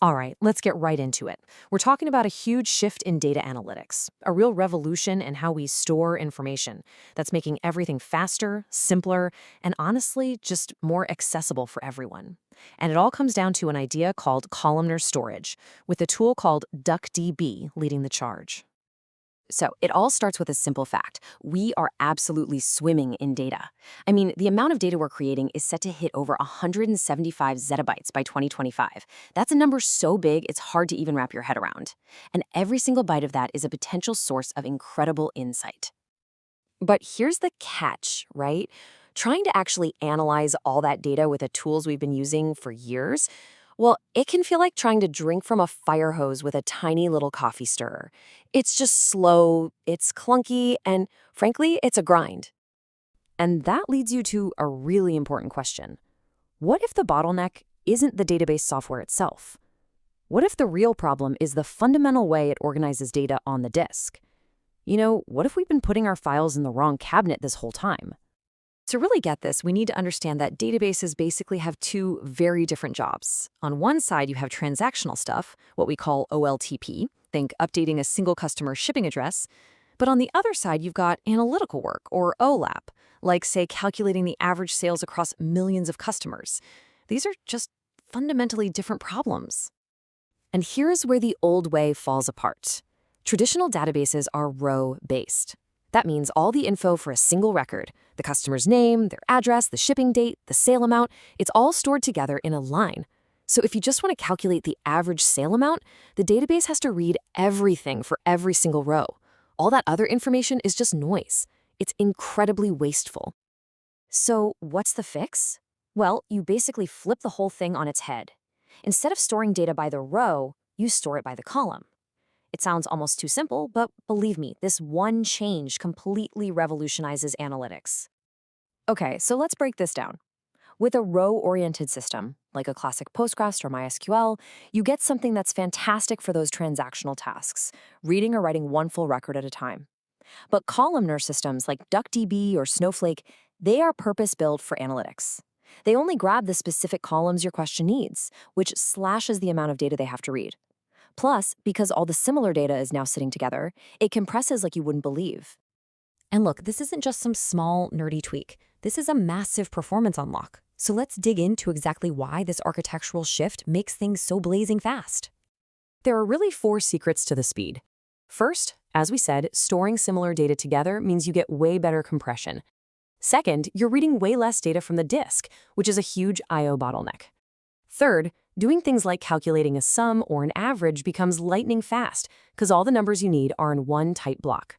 All right, let's get right into it. We're talking about a huge shift in data analytics, a real revolution in how we store information that's making everything faster, simpler, and honestly, just more accessible for everyone. And it all comes down to an idea called columnar storage, with a tool called DuckDB leading the charge. So it all starts with a simple fact. We are absolutely swimming in data. I mean, the amount of data we're creating is set to hit over 175 zettabytes by 2025. That's a number so big, it's hard to even wrap your head around. And every single byte of that is a potential source of incredible insight. But here's the catch, right? Trying to actually analyze all that data with the tools we've been using for years, well, it can feel like trying to drink from a fire hose with a tiny little coffee stirrer. It's just slow, it's clunky, and frankly, it's a grind. And that leads you to a really important question. What if the bottleneck isn't the database software itself? What if the real problem is the fundamental way it organizes data on the disk? What if we've been putting our files in the wrong cabinet this whole time? To really get this, we need to understand that databases basically have two very different jobs. On one side, you have transactional stuff, what we call OLTP, think updating a single customer shipping address. But on the other side, you've got analytical work, or OLAP, like, say, calculating the average sales across millions of customers. These are just fundamentally different problems. And here's where the old way falls apart. Traditional databases are row-based. That means all the info for a single record, the customer's name, their address, the shipping date, the sale amount, it's all stored together in a line. So if you just want to calculate the average sale amount, the database has to read everything for every single row. All that other information is just noise. It's incredibly wasteful. So what's the fix? Well, you basically flip the whole thing on its head. Instead of storing data by the row, you store it by the column. It sounds almost too simple, but believe me, this one change completely revolutionizes analytics. Okay, so let's break this down. With a row-oriented system, like a classic Postgres or MySQL, you get something that's fantastic for those transactional tasks, reading or writing one full record at a time. But columnar systems like DuckDB or Snowflake, they are purpose-built for analytics. They only grab the specific columns your question needs, which slashes the amount of data they have to read. Plus, because all the similar data is now sitting together, it compresses like you wouldn't believe. And look, this isn't just some small, nerdy tweak. This is a massive performance unlock. So let's dig into exactly why this architectural shift makes things so blazing fast. There are really 4 secrets to the speed. First, as we said, storing similar data together means you get way better compression. Second, you're reading way less data from the disk, which is a huge I/O bottleneck. Third, doing things like calculating a sum or an average becomes lightning fast because all the numbers you need are in one tight block.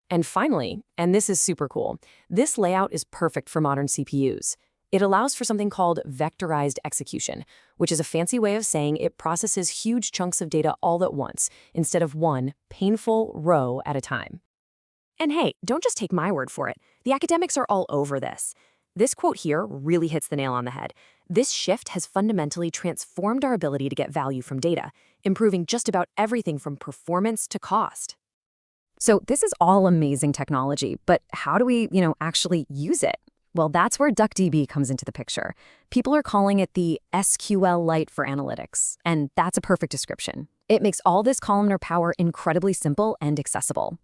And finally, and this is super cool, this layout is perfect for modern CPUs. It allows for something called vectorized execution, which is a fancy way of saying it processes huge chunks of data all at once instead of one painful row at a time. And hey, don't just take my word for it. The academics are all over this. This quote here really hits the nail on the head. This shift has fundamentally transformed our ability to get value from data, improving just about everything from performance to cost. So this is all amazing technology, but how do we, actually use it? Well, that's where DuckDB comes into the picture. People are calling it the SQLite for analytics, and that's a perfect description. It makes all this columnar power incredibly simple and accessible.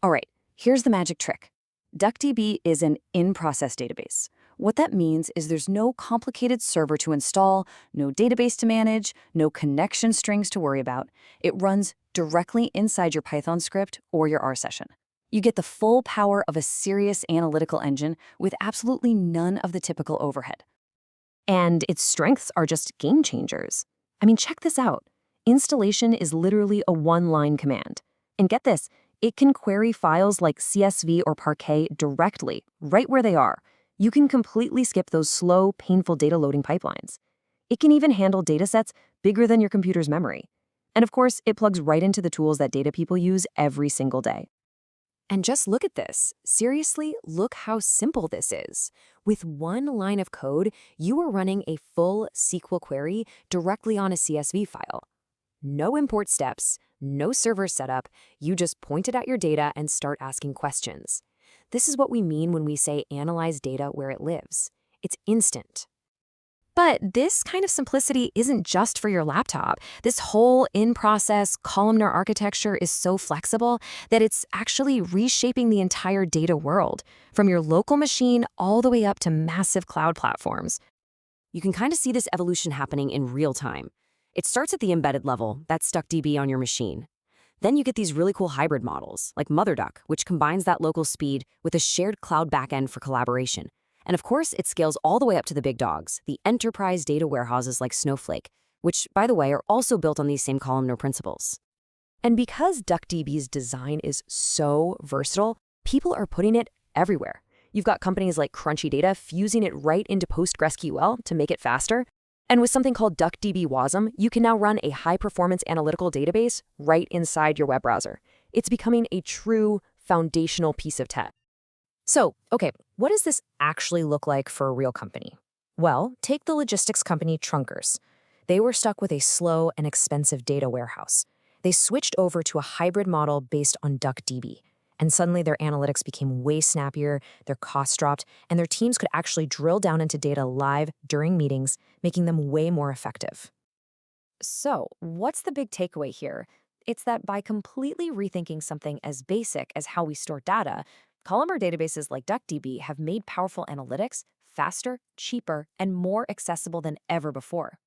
All right, here's the magic trick. DuckDB is an in-process database. What that means is there's no complicated server to install, no database to manage, no connection strings to worry about. It runs directly inside your Python script or your R session. You get the full power of a serious analytical engine with absolutely none of the typical overhead. And its strengths are just game changers. I mean, check this out. Installation is literally a one-line command. And get this, it can query files like CSV or Parquet directly, right where they are. You can completely skip those slow, painful data loading pipelines. It can even handle datasets bigger than your computer's memory. And of course, it plugs right into the tools that data people use every single day. And just look at this. Seriously, look how simple this is. With one line of code, you are running a full SQL query directly on a CSV file. No import steps, no server setup, you just point it at your data and start asking questions. This is what we mean when we say analyze data where it lives. It's instant. But this kind of simplicity isn't just for your laptop. This whole in-process columnar architecture is so flexible that it's actually reshaping the entire data world, from your local machine all the way up to massive cloud platforms. You can kind of see this evolution happening in real time. It starts at the embedded level, that's DuckDB on your machine. Then you get these really cool hybrid models, like MotherDuck, which combines that local speed with a shared cloud backend for collaboration. And of course, it scales all the way up to the big dogs, the enterprise data warehouses like Snowflake, which, by the way, are also built on these same columnar principles. And because DuckDB's design is so versatile, people are putting it everywhere. You've got companies like Crunchy Data fusing it right into PostgreSQL to make it faster. And with something called DuckDB-Wasm, you can now run a high-performance analytical database right inside your web browser. It's becoming a true foundational piece of tech. So, okay, what does this actually look like for a real company? Well, take the logistics company Trunkers. They were stuck with a slow and expensive data warehouse. They switched over to a hybrid model based on DuckDB. And suddenly their analytics became way snappier, their costs dropped, and their teams could actually drill down into data live during meetings, making them way more effective. So, what's the big takeaway here? It's that by completely rethinking something as basic as how we store data, columnar databases like DuckDB have made powerful analytics faster, cheaper, and more accessible than ever before.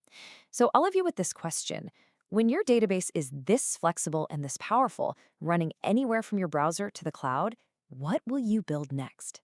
So I'll leave you with this question. When your database is this flexible and this powerful, running anywhere from your browser to the cloud, what will you build next?